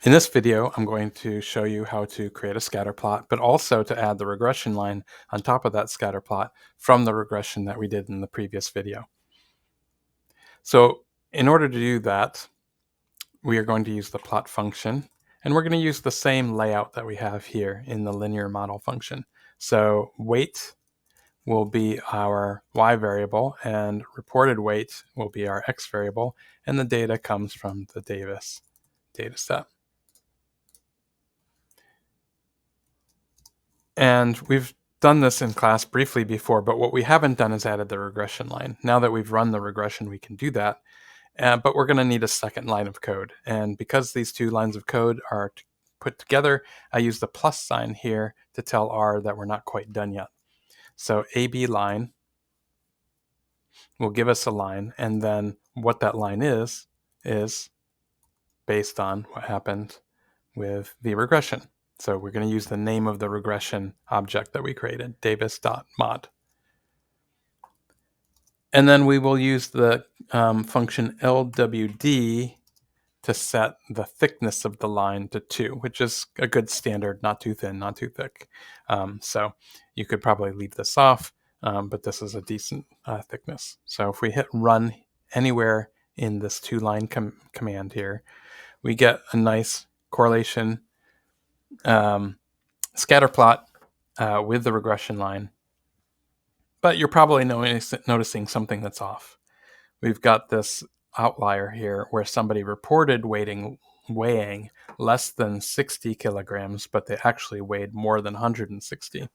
In this video, I'm going to show you how to create a scatter plot, but also to add the regression line on top of that scatter plot from the regression that we did in the previous video. So in order to do that, we are going to use the plot function, and we're going to use the same layout that we have here in the linear model function. So weight will be our y variable, and reported weight will be our x variable, and the data comes from the Davis data set. And we've done this in class briefly before, but what we haven't done is added the regression line. Now that we've run the regression, we can do that. But we're going to need a second line of code. And because these two lines of code are put together, I use the plus sign here to tell R that we're not quite done yet. So AB line will give us a line, and then what that line is based on what happened with the regression. So we're going to use the name of the regression object that we created, davis.mod. And then we will use the function LWD to set the thickness of the line to 2, which is a good standard, not too thin, not too thick. So you could probably leave this off, but this is a decent thickness. So if we hit run anywhere in this 2-line command here, we get a nice correlation scatter plot with the regression line. But you're probably noticing something that's off. We've got this outlier here where somebody reported weighing less than 60 kilograms, but they actually weighed more than 160.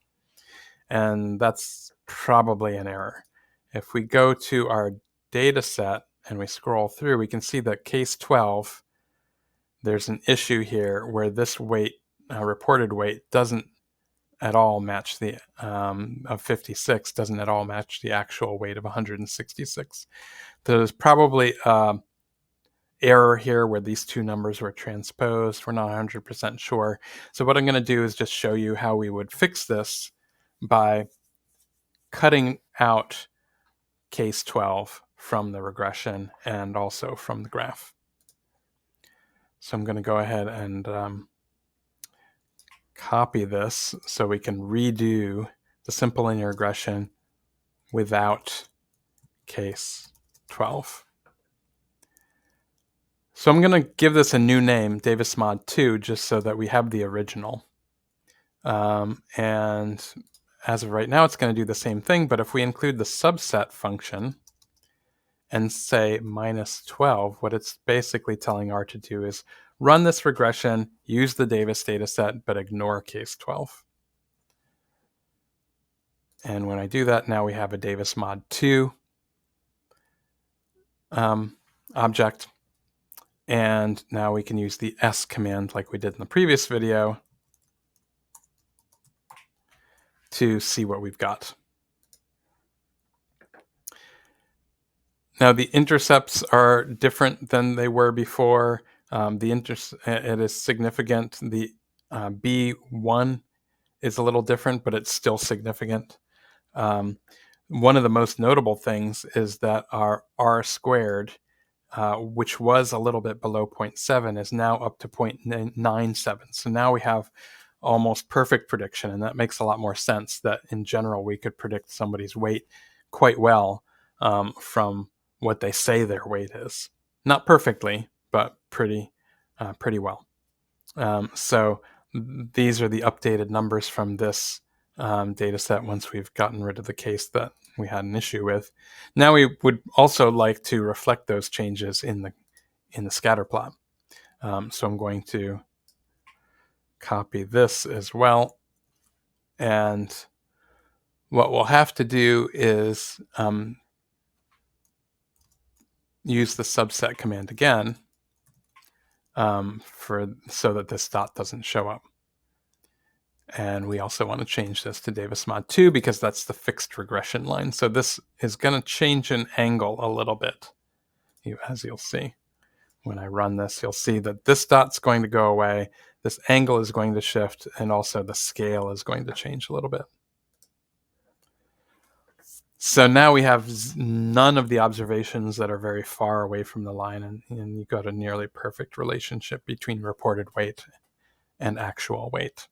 And that's probably an error. If we go to our data set and we scroll through, we can see that case 12, there's an issue here where this weight, reported weight, doesn't at all match the of 56, doesn't at all match the actual weight of 166. There's probably error here where these two numbers were transposed. We're not 100% sure. So what I'm going to do is just show you how we would fix this by cutting out case 12 from the regression and also from the graph. So I'm going to go ahead and copy this so we can redo the simple linear regression without case 12. So I'm going to give this a new name, Davis Mod 2, just so that we have the original. And as of right now, it's going to do the same thing, but if we include the subset function and say minus 12, what it's basically telling R to do is run this regression, use the Davis data set, but ignore case 12. And when I do that, now we have a Davis Mod 2 object. And now we can use the S command like we did in the previous video to see what we've got. Now the intercepts are different than they were before. It is significant. The B1 is a little different, but it's still significant. One of the most notable things is that our R squared, which was a little bit below 0.7, is now up to 0.97. So now we have almost perfect prediction, and that makes a lot more sense that in general we could predict somebody's weight quite well from what they say their weight is. Not perfectly, but pretty well. So these are the updated numbers from this data set once we've gotten rid of the case that we had an issue with. Now we would also like to reflect those changes in the scatter plot. So I'm going to copy this as well. And what we'll have to do is use the subset command again so that this dot doesn't show up. And we also want to change this to Davis Mod 2 because that's the fixed regression line. So this is going to change an angle a little bit. As you'll see, when I run this, you'll see that this dot's going to go away, this angle is going to shift, and also the scale is going to change a little bit. So now we have none of the observations that are very far away from the line, and you got a nearly perfect relationship between reported weight and actual weight.